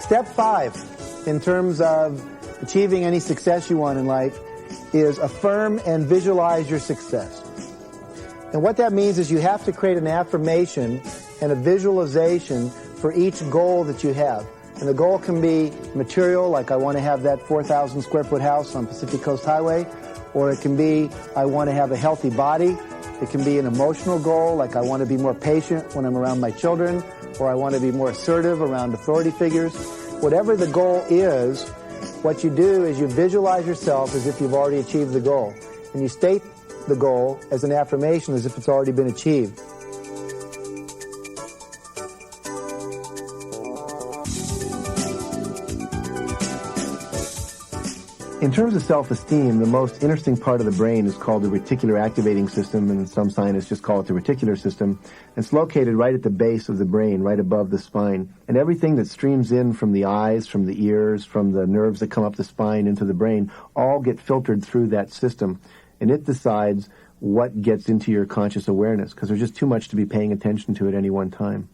Step 5, in terms of achieving any success you want in life, is affirm and visualize your success. And what that means is you have to create an affirmation and a visualization for each goal that you have. And the goal can be material, like I want to have that 4,000 square foot house on Pacific Coast Highway, or it can be I want to have a healthy body. It can be an emotional goal, like I want to be more patient when I'm around my children, or I want to be more assertive around authority figures. Whatever the goal is, what you do is you visualize yourself as if you've already achieved the goal. And you state the goal as an affirmation as if it's already been achieved. In terms of self-esteem, the most interesting part of the brain is called the reticular activating system, and some scientists just call it the reticular system. It's located right at the base of the brain, right above the spine. And everything that streams in from the eyes, from the ears, from the nerves that come up the spine into the brain, all get filtered through that system. And it decides what gets into your conscious awareness, because there's just too much to be paying attention to at any one time.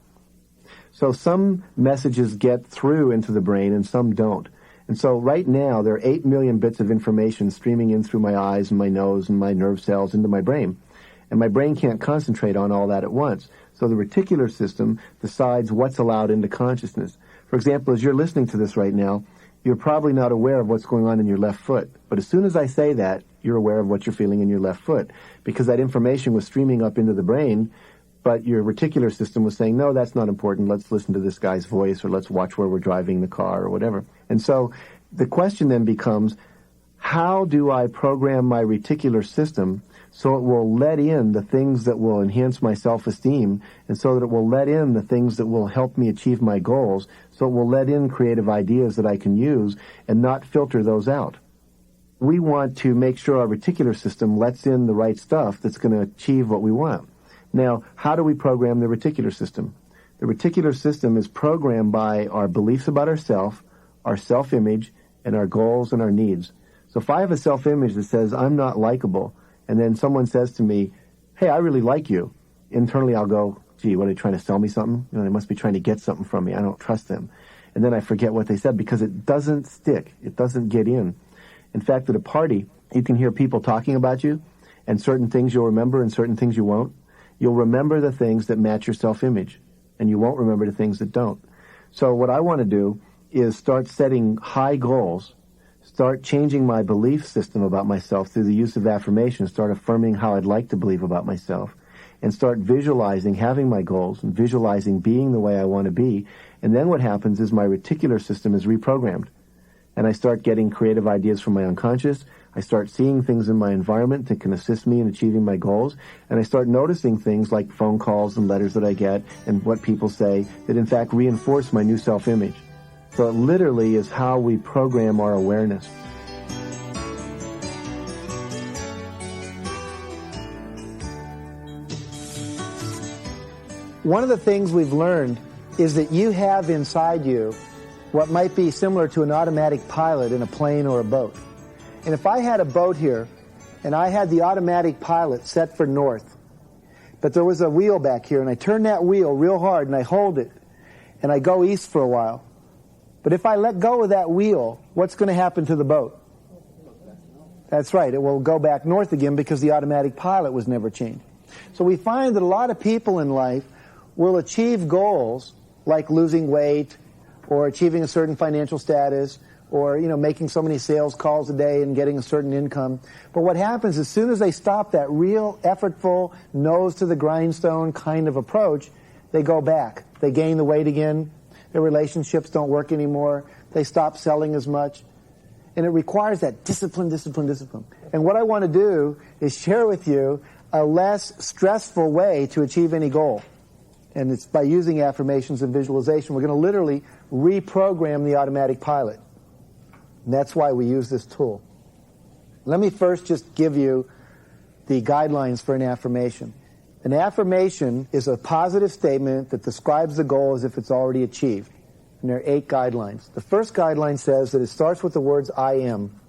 So some messages get through into the brain and some don't. And so right now, there are 8 million bits of information streaming in through my eyes and my nose and my nerve cells into my brain. And my brain can't concentrate on all that at once. So the reticular system decides what's allowed into consciousness. For example, as you're listening to this right now, you're probably not aware of what's going on in your left foot. But as soon as I say that, you're aware of what you're feeling in your left foot, because that information was streaming up into the brain, but your reticular system was saying, no, that's not important. Let's listen to this guy's voice, or let's watch where we're driving the car, or whatever. And so the question then becomes, how do I program my reticular system so it will let in the things that will enhance my self-esteem, and so that it will let in the things that will help me achieve my goals, so it will let in creative ideas that I can use and not filter those out? We want to make sure our reticular system lets in the right stuff that's going to achieve what we want. Now, how do we program the reticular system? The reticular system is programmed by our beliefs about ourselves, our self-image, and our goals and our needs. So if I have a self-image that says I'm not likable, and then someone says to me, hey, I really like you, internally I'll go, gee, what, are they trying to sell me something? You know, they must be trying to get something from me. I don't trust them. And then I forget what they said because it doesn't stick. It doesn't get in. In fact, at a party, you can hear people talking about you, and certain things you'll remember and certain things you won't. You'll remember the things that match your self-image, and you won't remember the things that don't. So what I want to do is start setting high goals, start changing my belief system about myself through the use of affirmation, start affirming how I'd like to believe about myself, and start visualizing having my goals and visualizing being the way I want to be. And then what happens is my reticular system is reprogrammed, and I start getting creative ideas from my unconscious. I start seeing things in my environment that can assist me in achieving my goals, and I start noticing things like phone calls and letters that I get and what people say that in fact reinforce my new self-image. So it literally is how we program our awareness. One of the things we've learned is that you have inside you what might be similar to an automatic pilot in a plane or a boat. And if I had a boat here, and I had the automatic pilot set for north, but there was a wheel back here, and I turn that wheel real hard, and I hold it, and I go east for a while. But if I let go of that wheel, what's going to happen to the boat? That's right, it will go back north again because the automatic pilot was never changed. So we find that a lot of people in life will achieve goals like losing weight, or achieving a certain financial status, or, making so many sales calls a day and getting a certain income. But what happens as soon as they stop that real effortful, nose to the grindstone kind of approach, they go back. They gain the weight again. Their relationships don't work anymore. They stop selling as much. And it requires that discipline. And what I want to do is share with you a less stressful way to achieve any goal. And it's by using affirmations and visualization. We're going to literally reprogram the automatic pilot. And that's why we use this tool. Let me first just give you the guidelines for an affirmation. An affirmation is a positive statement that describes the goal as if it's already achieved. And there are 8 guidelines. The first guideline says that it starts with the words I am.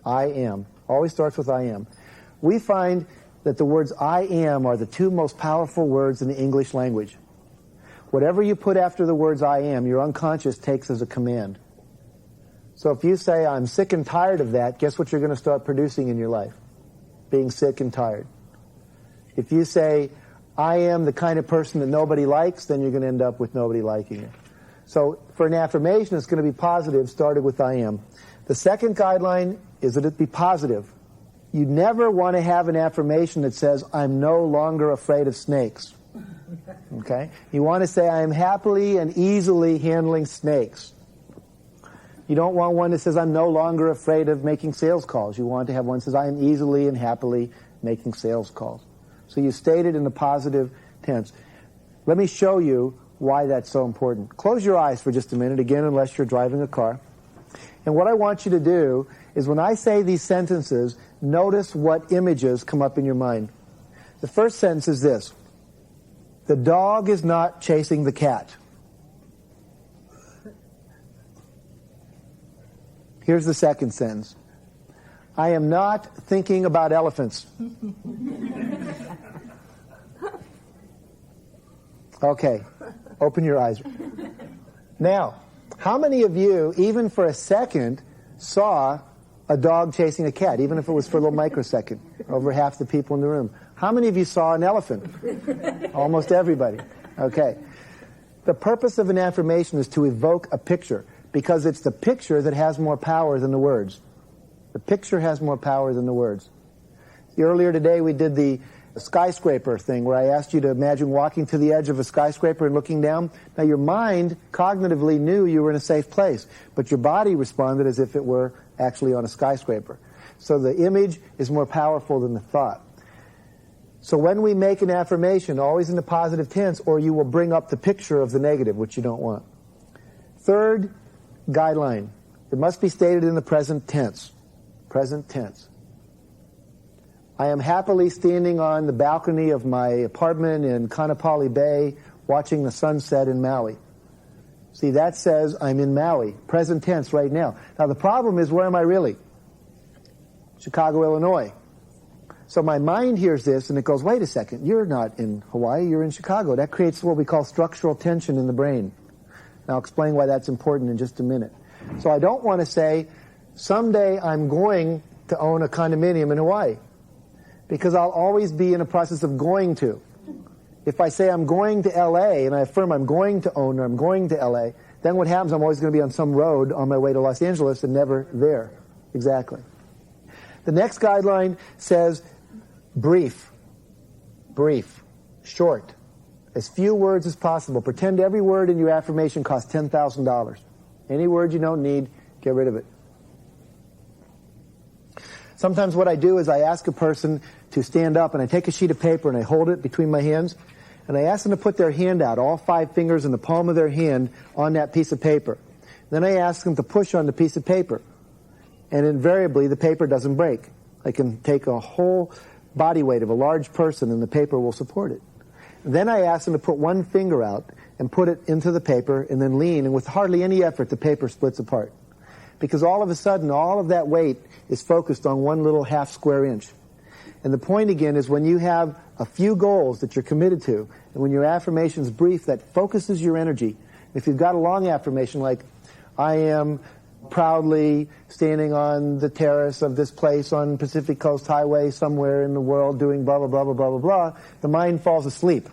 I am. Always starts with I am. We find that the words I am are the 2 most powerful words in the English language. Whatever you put after the words I am, your unconscious takes as a command. So if you say, I'm sick and tired of that, guess what you're going to start producing in your life? Being sick and tired. If you say, I am the kind of person that nobody likes, then you're going to end up with nobody liking it. So for an affirmation, it's going to be positive, started with I am. The second guideline is that it be positive. You never want to have an affirmation that says, I'm no longer afraid of snakes. Okay? You want to say, I am happily and easily handling snakes. You don't want one that says, I'm no longer afraid of making sales calls. You want to have one that says, I am easily and happily making sales calls. So you state it in the positive tense. Let me show you why that's so important. Close your eyes for just a minute, again, unless you're driving a car. And what I want you to do is when I say these sentences, notice what images come up in your mind. The first sentence is this: the dog is not chasing the cat. Here's the second sentence: I am not thinking about elephants. Okay, open your eyes. Now, how many of you, even for a second, saw a dog chasing a cat, even if it was for a little microsecond? Over half the people in the room. How many of you saw an elephant? Almost everybody. Okay. The purpose of an affirmation is to evoke a picture, because it's the picture that has more power than the words. The picture has more power than the words. Earlier today we did the skyscraper thing where I asked you to imagine walking to the edge of a skyscraper and looking down. Now your mind cognitively knew you were in a safe place, but your body responded as if it were actually on a skyscraper. So the image is more powerful than the thought. So when we make an affirmation, always in the positive tense, or you will bring up the picture of the negative, which you don't want. Third guideline: it must be stated in the present tense. Present tense. I am happily standing on the balcony of my apartment in Kaanapali Bay watching the sunset in Maui. See, that says I'm in Maui. Present tense right now. Now the problem is, where am I really? Chicago, Illinois. So my mind hears this and it goes, wait a second, you're not in Hawaii, you're in Chicago. That creates what we call structural tension in the brain. And I'll explain why that's important in just a minute. So I don't want to say, someday I'm going to own a condominium in Hawaii, because I'll always be in a process of going to. If I say I'm going to L.A. and I affirm I'm going to own or I'm going to L.A., then what happens, I'm always going to be on some road on my way to Los Angeles and never there. Exactly. The next guideline says brief. Brief. Short. As few words as possible. Pretend every word in your affirmation costs $10,000. Any word you don't need, get rid of it. Sometimes what I do is I ask a person to stand up and I take a sheet of paper and I hold it between my hands and I ask them to put their hand out, all 5 fingers in the palm of their hand on that piece of paper. Then I ask them to push on the piece of paper, and invariably the paper doesn't break. I can take a whole body weight of a large person and the paper will support it. Then I ask them to put 1 finger out and put it into the paper and then lean, and with hardly any effort the paper splits apart. Because all of a sudden all of that weight is focused on 1 little half square inch. And the point again is, when you have a few goals that you're committed to, and when your affirmation is brief, that focuses your energy. If you've got a long affirmation like, I am proudly standing on the terrace of this place on Pacific Coast Highway somewhere in the world doing blah, blah, blah, blah, blah, blah, blah, the mind falls asleep.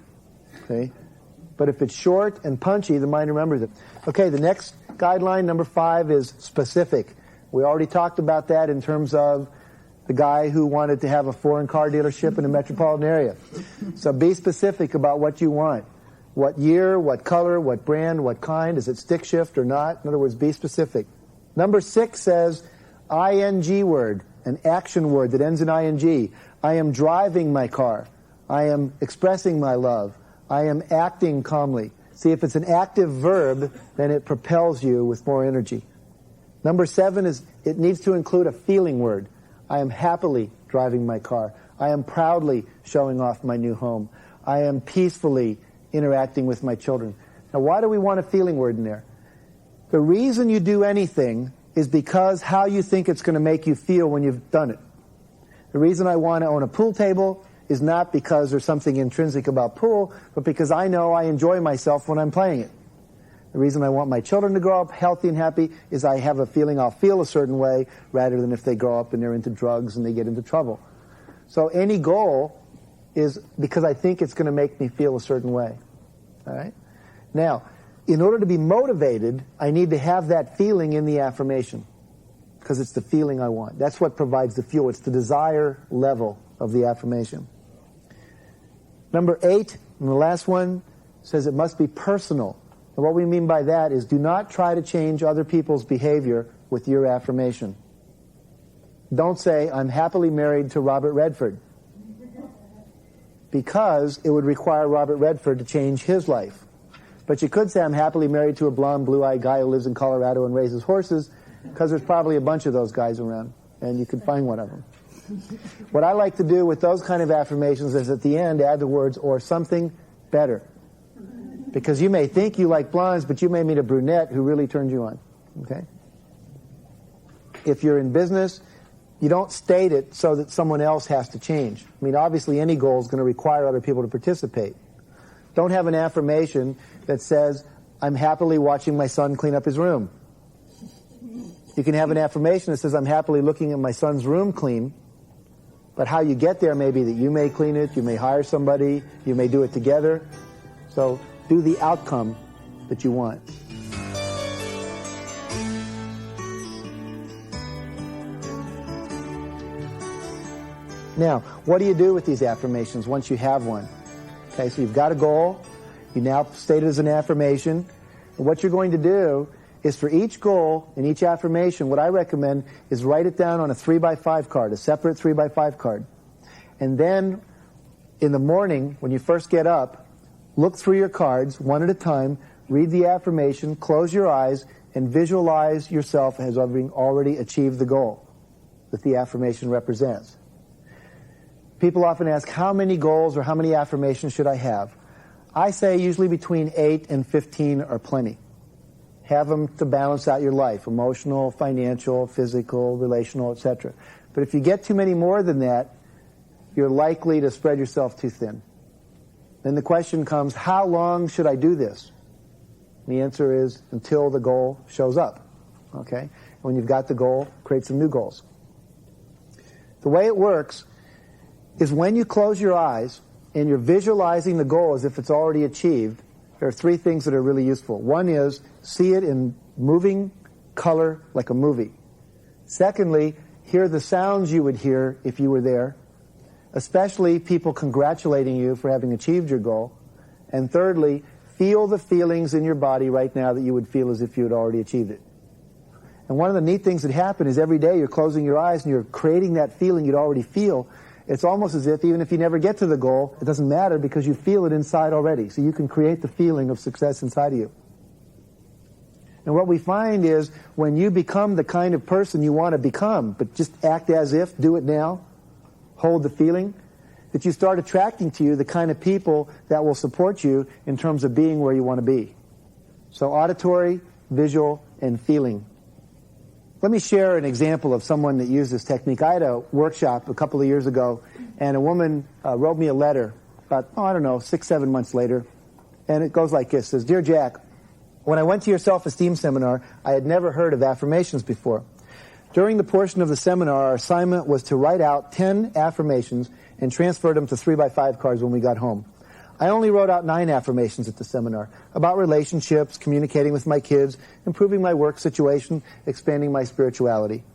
Okay? But if it's short and punchy, the mind remembers it. Okay, the next guideline, number 5, is specific. We already talked about that in terms of the guy who wanted to have a foreign car dealership in a metropolitan area. So be specific about what you want. What year, what color, what brand, what kind. Is it stick shift or not? In other words, be specific. Number 6 says ing word, an action word that ends in ing. I am driving my car. I am expressing my love. I am acting calmly. See, if it's an active verb, then it propels you with more energy. Number 7 is, it needs to include a feeling word. I am happily driving my car. I am proudly showing off my new home. I am peacefully interacting with my children. Now, why do we want a feeling word in there? The reason you do anything is because how you think it's going to make you feel when you've done it. The reason I want to own a pool table is not because there's something intrinsic about pool, but because I know I enjoy myself when I'm playing it. The reason I want my children to grow up healthy and happy is I have a feeling I'll feel a certain way rather than if they grow up and they're into drugs and they get into trouble. So any goal is because I think it's going to make me feel a certain way. All right? Now, in order to be motivated, I need to have that feeling in the affirmation because it's the feeling I want. That's what provides the fuel. It's the desire level of the affirmation. Number 8, and the last one, says it must be personal. And what we mean by that is do not try to change other people's behavior with your affirmation. Don't say, I'm happily married to Robert Redford, because it would require Robert Redford to change his life. But you could say, I'm happily married to a blonde, blue-eyed guy who lives in Colorado and raises horses, because there's probably a bunch of those guys around, and you could find one of them. What I like to do with those kind of affirmations is at the end add the words, or something better. Because you may think you like blondes, but you may meet a brunette who really turns you on. Okay? If you're in business, you don't state it so that someone else has to change. I mean, obviously any goal is going to require other people to participate. Don't have an affirmation that says, I'm happily watching my son clean up his room. You can have an affirmation that says, I'm happily looking at my son's room clean, but how you get there may be that you may clean it, you may hire somebody, you may do it together. So do the outcome that you want. Now, what do you do with these affirmations once you have one? Okay, so you've got a goal. You now state it as an affirmation. And what you're going to do is for each goal and each affirmation, what I recommend is write it down on a 3x5 card, a separate 3x5 card. And then in the morning, when you first get up, look through your cards one at a time, read the affirmation, close your eyes, and visualize yourself as having already achieved the goal that the affirmation represents. People often ask, how many goals or how many affirmations should I have? I say usually between 8 and 15 are plenty. Have them to balance out your life, emotional, financial, physical, relational, etc. But if you get too many more than that, you're likely to spread yourself too thin. Then the question comes, how long should I do this? The answer is until the goal shows up. Okay? And when you've got the goal, create some new goals. The way it works is when you close your eyes and you're visualizing the goal as if it's already achieved, there are 3 things that are really useful. One is see it in moving color like a movie. Secondly, hear the sounds you would hear if you were there, especially people congratulating you for having achieved your goal. And thirdly, feel the feelings in your body right now that you would feel as if you had already achieved it. And one of the neat things that happen is every day you're closing your eyes and you're creating that feeling you'd already feel. It's almost as if even if you never get to the goal, it doesn't matter because you feel it inside already. So you can create the feeling of success inside of you. And what we find is when you become the kind of person you want to become, but just act as if, do it now, hold the feeling, that you start attracting to you the kind of people that will support you in terms of being where you want to be. So auditory, visual, and feeling. Let me share an example of someone that used this technique. I had a workshop a couple of years ago, and a woman wrote me a letter about, 6, 7 months later, and it goes like this. It says, Dear Jack, when I went to your self-esteem seminar, I had never heard of affirmations before. During the portion of the seminar, our assignment was to write out 10 affirmations and transfer them to 3x5 cards when we got home. I only wrote out 9 affirmations at the seminar about relationships, communicating with my kids, improving my work situation, expanding my spirituality.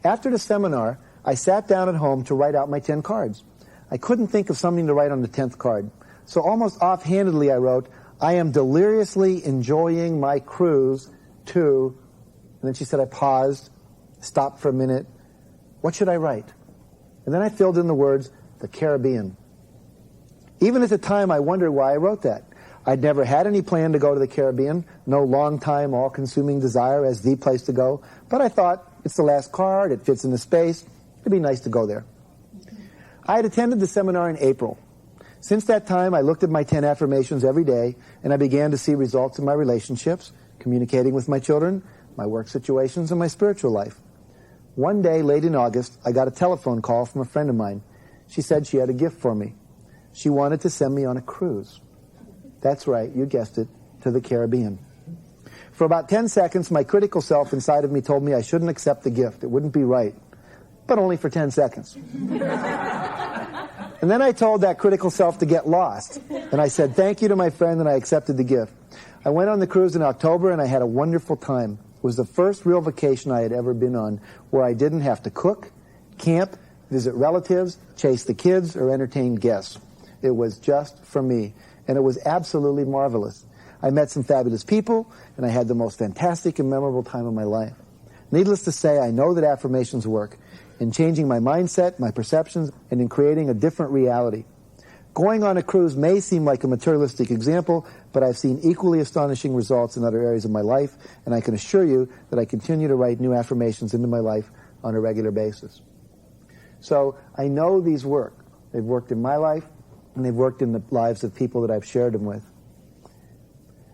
After the seminar, I sat down at home to write out my 10 cards. I couldn't think of something to write on the 10th card. So almost offhandedly I wrote, I am deliriously enjoying my cruise to, and then she said I paused, stopped for a minute. What should I write? And then I filled in the words, the Caribbean. Even at the time, I wondered why I wrote that. I'd never had any plan to go to the Caribbean, no long-time, all-consuming desire as the place to go, but I thought, it's the last card, it fits in the space, it'd be nice to go there. I had attended the seminar in April. Since that time, I looked at my 10 affirmations every day, and I began to see results in my relationships, communicating with my children, my work situations, and my spiritual life. One day, late in August, I got a telephone call from a friend of mine. She said she had a gift for me. She wanted to send me on a cruise. That's right, you guessed it, to the Caribbean. For about 10 seconds, my critical self inside of me told me I shouldn't accept the gift. It wouldn't be right. But only for 10 seconds. And then I told that critical self to get lost. And I said thank you to my friend, and I accepted the gift. I went on the cruise in October, and I had a wonderful time. It was the first real vacation I had ever been on where I didn't have to cook, camp, visit relatives, chase the kids, or entertain guests. It was just for me. And it was absolutely marvelous. I met some fabulous people, and I had the most fantastic and memorable time of my life. Needless to say, I know that affirmations work in changing my mindset, my perceptions, and in creating a different reality. Going on a cruise may seem like a materialistic example, but I've seen equally astonishing results in other areas of my life, and I can assure you that I continue to write new affirmations into my life on a regular basis. So I know these work. They've worked in my life, and they've worked in the lives of people that I've shared them with.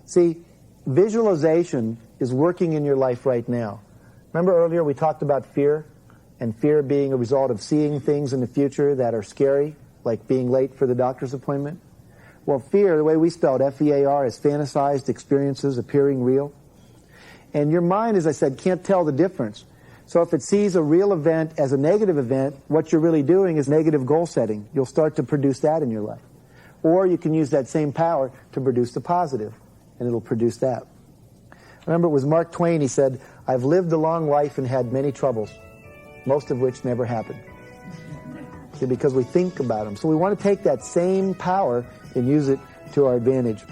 See, visualization is working in your life right now. Remember earlier we talked about fear, and fear being a result of seeing things in the future that are scary, like being late for the doctor's appointment? Well, fear, the way we spell it, F-E-A-R, is fantasized experiences appearing real. And your mind, as I said, can't tell the difference. So if it sees a real event as a negative event, what you're really doing is negative goal setting. You'll start to produce that in your life. Or you can use that same power to produce the positive, and it'll produce that. Remember, it was Mark Twain, he said, "I've lived a long life and had many troubles, most of which never happened." See, because we think about them. So we want to take that same power and use it to our advantage.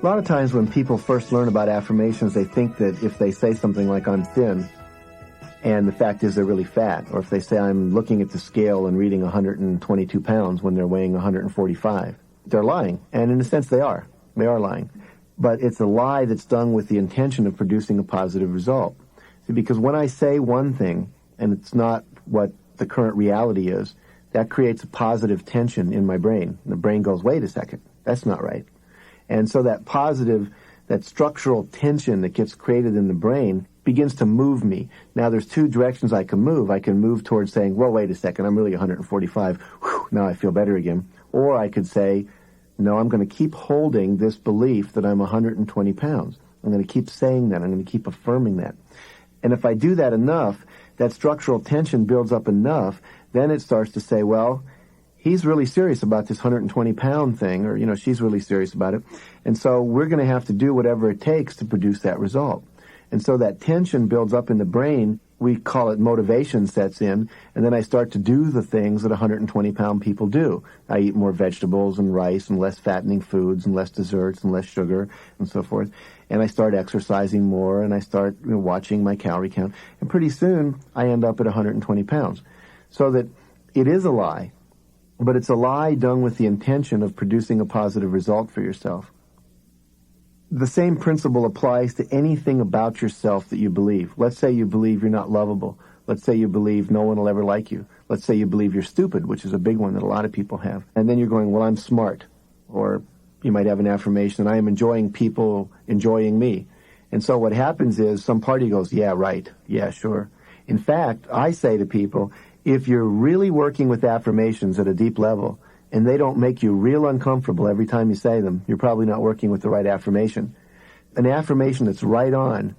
A lot of times when people first learn about affirmations, they think that if they say something like, "I'm thin," and the fact is they're really fat, or if they say, "I'm looking at the scale and reading 122 pounds when they're weighing 145, they're lying. And in a sense they are. They are lying. But it's a lie that's done with the intention of producing a positive result. See, because when I say one thing, and it's not what the current reality is, that creates a positive tension in my brain. The brain goes, wait a second, that's not right. And so that positive, that structural tension that gets created in the brain begins to move me. Now there's two directions I can move. I can move towards saying, well, wait a second, I'm really 145. Whew, now I feel better again. Or I could say, no, I'm going to keep holding this belief that I'm 120 pounds. I'm going to keep saying that. I'm going to keep affirming that. And if I do that enough, that structural tension builds up enough, then it starts to say, well, he's really serious about this 120-pound thing, or, she's really serious about it. And so we're going to have to do whatever it takes to produce that result. And so that tension builds up in the brain. We call it motivation sets in, and then I start to do the things that 120-pound people do. I eat more vegetables and rice and less fattening foods and less desserts and less sugar and so forth. And I start exercising more, and I start watching my calorie count. And pretty soon, I end up at 120 pounds. So that it is a lie, but it's a lie done with the intention of producing a positive result for yourself. The same principle applies to anything about yourself that you believe. Let's say you believe you're not lovable. Let's say you believe no one will ever like you. Let's say you believe you're stupid, which is a big one that a lot of people have. And then you're going, well, I'm smart. Or you might have an affirmation, I am enjoying people enjoying me. And so what happens is some party goes, yeah, right. Yeah, sure. In fact, I say to people, if you're really working with affirmations at a deep level, and they don't make you real uncomfortable every time you say them, you're probably not working with the right affirmation. An affirmation that's right on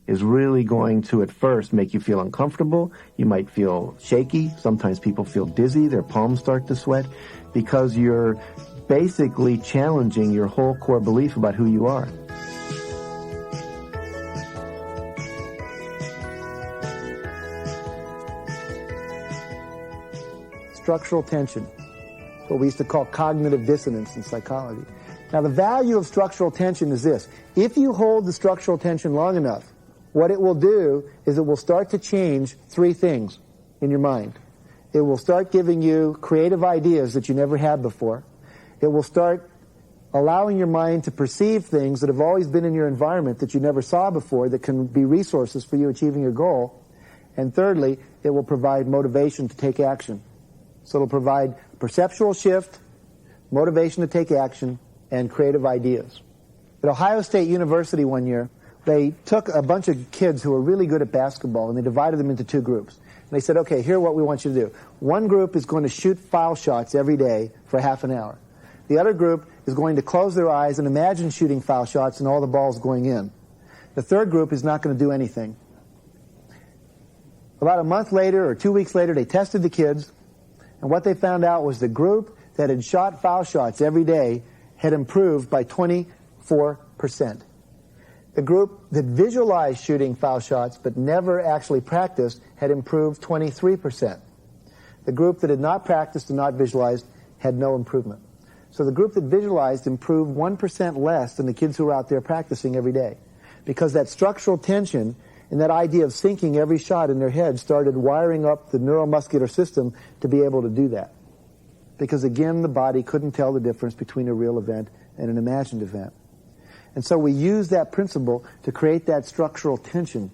is really going to, at first, make you feel uncomfortable. You might feel shaky. Sometimes people feel dizzy. Their palms start to sweat because you're basically challenging your whole core belief about who you are. Structural tension. What we used to call cognitive dissonance in psychology. Now, the value of structural tension is this. If you hold the structural tension long enough, what it will do is it will start to change three things in your mind. It will start giving you creative ideas that you never had before. It will start allowing your mind to perceive things that have always been in your environment that you never saw before that can be resources for you achieving your goal. And thirdly, it will provide motivation to take action. So it'll provide perceptual shift, motivation to take action, and creative ideas. At Ohio State University one year, they took a bunch of kids who were really good at basketball and they divided them into two groups. And they said, okay, here's what we want you to do. One group is going to shoot foul shots every day for half an hour. The other group is going to close their eyes and imagine shooting foul shots and all the balls going in. The third group is not going to do anything. About a month later or 2 weeks later, they tested the kids, and what they found out was the group that had shot foul shots every day had improved by 24%. The group that visualized shooting foul shots but never actually practiced had improved 23%. The group that had not practiced and not visualized had no improvement. So the group that visualized improved 1% less than the kids who were out there practicing every day, because that structural tension and that idea of syncing every shot in their head started wiring up the neuromuscular system to be able to do that. Because again, the body couldn't tell the difference between a real event and an imagined event. And so we use that principle to create that structural tension.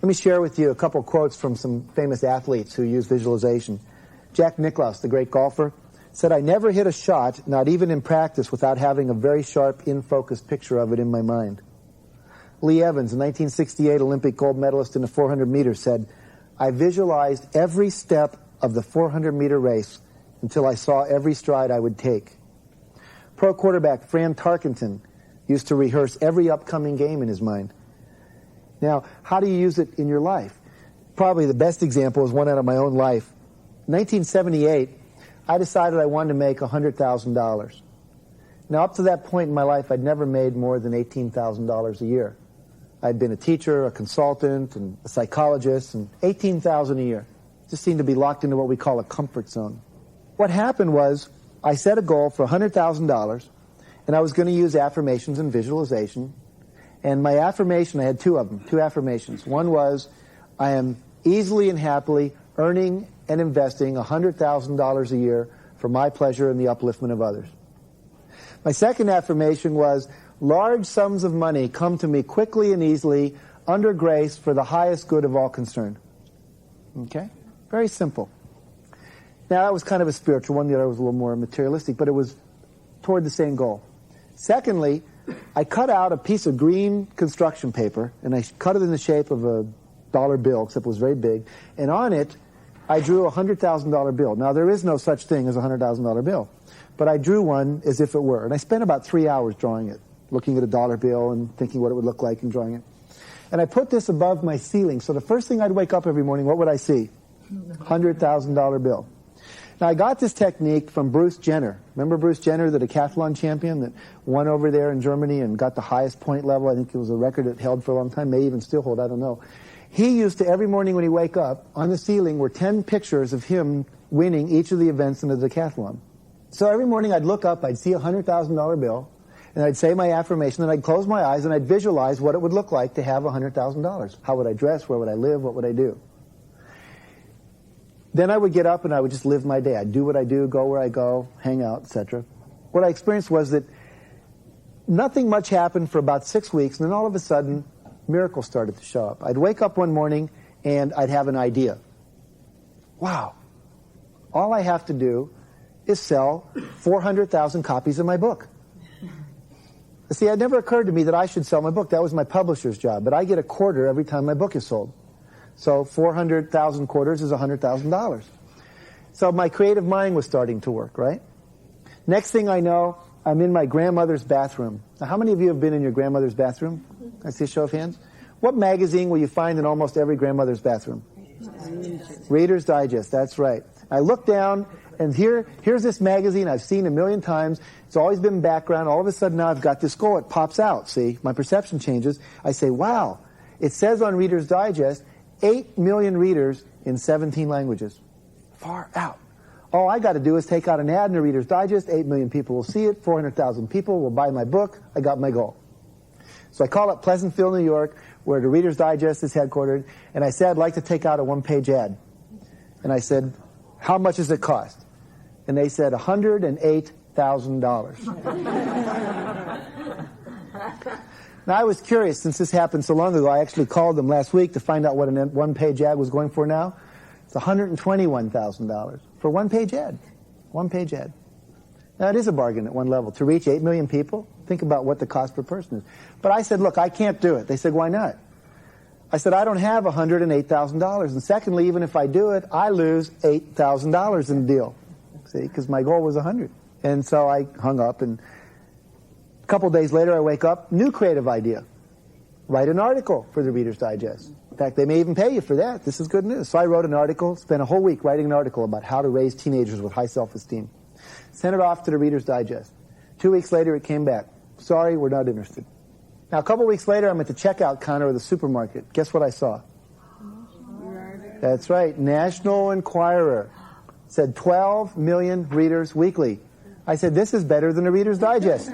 Let me share with you a couple quotes from some famous athletes who use visualization. Jack Nicklaus, the great golfer, said, "I never hit a shot, not even in practice, without having a very sharp, in-focus picture of it in my mind." Lee Evans, a 1968 Olympic gold medalist in the 400 meters, said, "I visualized every step of the 400-meter race until I saw every stride I would take." Pro quarterback Fran Tarkenton used to rehearse every upcoming game in his mind. Now, how do you use it in your life? Probably the best example is one out of my own life. In 1978, I decided I wanted to make $100,000. Now, up to that point in my life, I'd never made more than $18,000 a year. I'd been a teacher, a consultant, and a psychologist, and $18,000 a year. Just seemed to be locked into what we call a comfort zone. What happened was I set a goal for $100,000, and I was going to use affirmations and visualization. And my affirmation, I had two of them, two affirmations. One was, I am easily and happily earning and investing $100,000 a year for my pleasure and the upliftment of others. My second affirmation was, large sums of money come to me quickly and easily, under grace, for the highest good of all concerned. Okay? Very simple. Now, that was kind of a spiritual one. The other was a little more materialistic, but it was toward the same goal. Secondly, I cut out a piece of green construction paper, and I cut it in the shape of a dollar bill, except it was very big, and on it, I drew a $100,000 bill. Now, there is no such thing as a $100,000 bill, but I drew one as if it were, and I spent about 3 hours drawing it, looking at a dollar bill and thinking what it would look like and drawing it. And I put this above my ceiling, so the first thing I'd wake up every morning, what would I see? $100,000 bill. Now, I got this technique from Bruce Jenner. Remember Bruce Jenner, the decathlon champion that won over there in Germany and got the highest point level? I think it was a record it held for a long time, may even still hold, I don't know. He used to, every morning when he wake up, on the ceiling were 10 pictures of him winning each of the events in the decathlon. So every morning I'd look up, I'd see a $100,000 bill, and I'd say my affirmation, and I'd close my eyes, and I'd visualize what it would look like to have $100,000. How would I dress? Where would I live? What would I do? Then I would get up and I would just live my day. I'd do what I do, go where I go, hang out, etc. What I experienced was that nothing much happened for about 6 weeks, and then all of a sudden, miracles started to show up. I'd wake up one morning and I'd have an idea. Wow, all I have to do is sell 400,000 copies of my book. See, it never occurred to me that I should sell my book. That was my publisher's job, but I get a quarter every time my book is sold. So 400,000 quarters is $100,000. So my creative mind was starting to work, right? Next thing I know, I'm in my grandmother's bathroom. Now, how many of you have been in your grandmother's bathroom? Can I see a show of hands? What magazine will you find in almost every grandmother's bathroom? Reader's Digest, that's right. I look down, and here's this magazine I've seen a million times. It's always been background. All of a sudden now I've got this goal. It pops out, see? My perception changes. I say, wow, it says on Reader's Digest, 8 million readers in 17 languages. Far out. All I got to do is take out an ad in the Reader's Digest. 8 million people will see it. 400,000 people will buy my book. I got my goal. So I call up Pleasantville, New York, where the Reader's Digest is headquartered, and I said, I'd like to take out a one-page ad. And I said, how much does it cost? And they said, $108,000. Now, I was curious, since this happened so long ago, I actually called them last week to find out what a one-page ad was going for now. It's $121,000 for one-page ad. One-page ad. Now, it is a bargain at one level. To reach 8 million people, Think about what the cost per person is. But I said, look, I can't do it. They said, why not? I said, I don't have $108,000. And secondly, even if I do it, I lose $8,000 in the deal. See, because my goal was 100. And so I hung up, and a couple days later I wake up, new creative idea. Write an article for the Reader's Digest. In fact, they may even pay you for that. This is good news. So I wrote an article, spent a whole week writing an article about how to raise teenagers with high self-esteem. Sent it off to the Reader's Digest. 2 weeks later, it came back. Sorry, we're not interested. Now, a couple weeks later, I'm at the checkout counter of the supermarket. Guess what I saw? That's right, National Enquirer. It said 12 million readers weekly. I said, this is better than the Reader's Digest.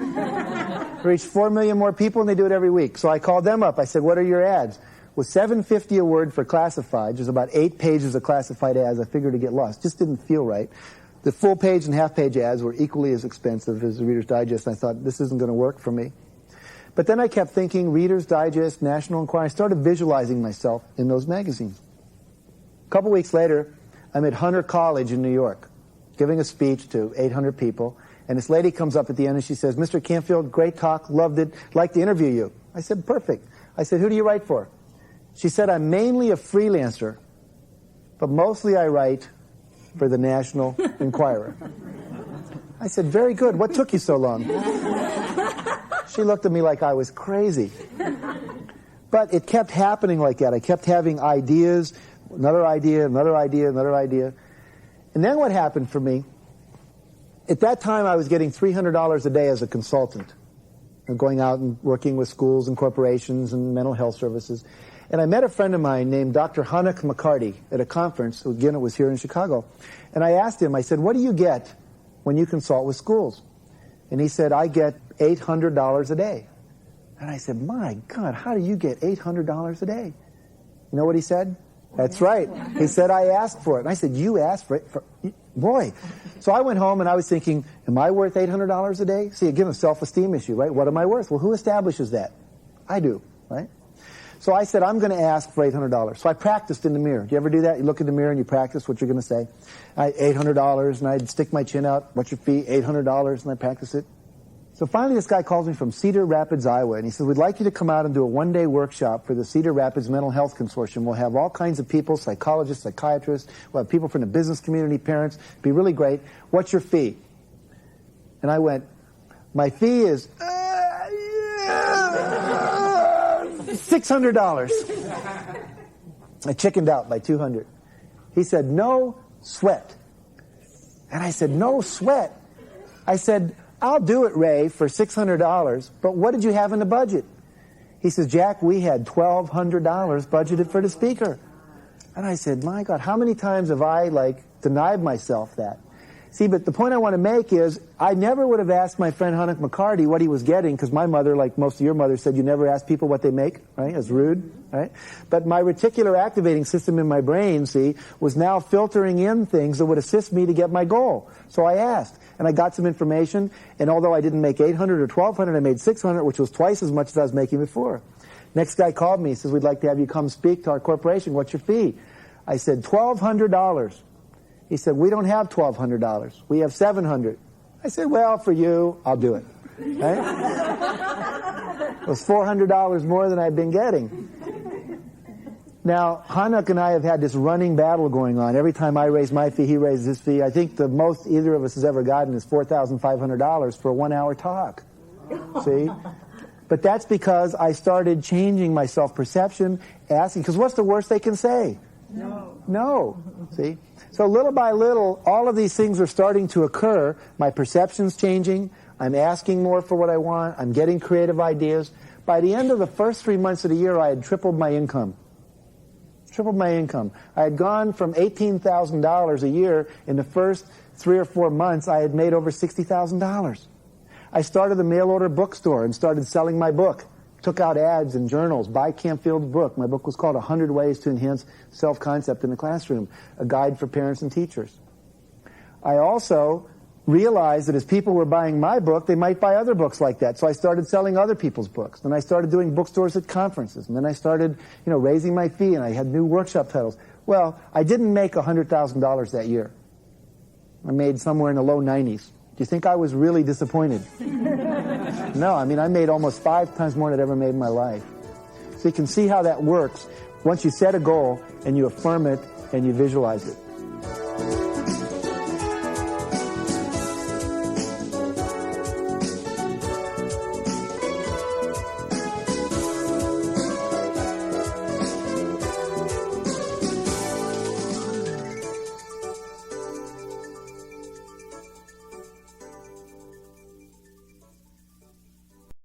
Reached 4 million more people, and they do it every week. So I called them up. I said, what are your ads? With $7.50 a word for classified, there's about 8 pages of classified ads. I figured to get lost. Just didn't feel right. The full page and half page ads were equally as expensive as the Reader's Digest, and I thought, this isn't going to work for me. But then I kept thinking, Reader's Digest, National Enquirer. I started visualizing myself in those magazines. A couple weeks later, I'm at Hunter College in New York, giving a speech to 800 people, and this lady comes up at the end and she says, Mr. Canfield, great talk, loved it, like to interview you. I said, perfect. I said, who do you write for? She said, I'm mainly a freelancer, but mostly I write for the National Enquirer. I said, very good. What took you so long? She looked at me like I was crazy. But it kept happening like that. I kept having ideas, another idea, another idea, another idea. And then what happened for me, at that time I was getting $300 a day as a consultant, going out and working with schools and corporations and mental health services. And I met a friend of mine named Dr. Hanuk McCarty at a conference. Again, it was here in Chicago. And I asked him, I said, what do you get when you consult with schools? And he said, I get $800 a day. And I said, my God, how do you get $800 a day? You know what he said? That's right. He said, I asked for it. And I said, you asked for it? Boy. So I went home and I was thinking, am I worth $800 a day? See, again, a self-esteem issue, right? What am I worth? Well, who establishes that? I do, right? So I said, I'm going to ask for $800. So I practiced in the mirror. Do you ever do that? You look in the mirror and you practice what you're going to say. $800, and I'd stick my chin out. What's your fee? $800, and I practice it. So finally this guy calls me from Cedar Rapids, Iowa, and he says, we'd like you to come out and do a one-day workshop for the Cedar Rapids Mental Health Consortium. We'll have all kinds of people, psychologists, psychiatrists. We'll have people from the business community, parents. It'll be really great. What's your fee? And I went, my fee is $600. I chickened out by $200. He said, no sweat. And I said, no sweat. I said, I'll do it, Ray, for $600, but what did you have in the budget? He says, Jack, we had $1,200 budgeted for the speaker. And I said, my God, how many times have I, denied myself that? See, but the point I want to make is I never would have asked my friend Hanuk McCarty what he was getting, because my mother, like most of your mothers, said you never ask people what they make, right? It's rude, right? But my reticular activating system in my brain, see, was now filtering in things that would assist me to get my goal. So I asked, and I got some information, and although I didn't make $800 or $1,200, I made $600, which was twice as much as I was making before. Next guy called me, he says, we'd like to have you come speak to our corporation. What's your fee? I said, $1,200. He said, we don't have $1,200. We have $700. I said, well, for you, I'll do it. Right? It was $400 more than I'd been getting. Now, Hanuk and I have had this running battle going on. Every time I raise my fee, he raises his fee. I think the most either of us has ever gotten is $4,500 for a 1-hour talk. See? But that's because I started changing my self-perception, asking, because what's the worst they can say? No. No. See? So little by little, all of these things are starting to occur. My perception's changing. I'm asking more for what I want. I'm getting creative ideas. By the end of the first 3 months of the year, I had tripled my income. Tripled my income. I had gone from $18,000 a year. In the first 3 or 4 months, I had made over $60,000. I started a mail-order bookstore and started selling my book. Took out ads in journals. Buy Canfield's book. My book was called 100 Ways to Enhance Self-Concept in the Classroom, a guide for parents and teachers. I also realized that as people were buying my book, they might buy other books like that. So I started selling other people's books. Then I started doing bookstores at conferences. And then I started, raising my fee, and I had new workshop titles. Well, I didn't make $100,000 that year. I made somewhere in the low 90s. Do you think I was really disappointed? No, I mean, I made almost 5 times more than I'd ever made in my life. So you can see how that works once you set a goal and you affirm it and you visualize it.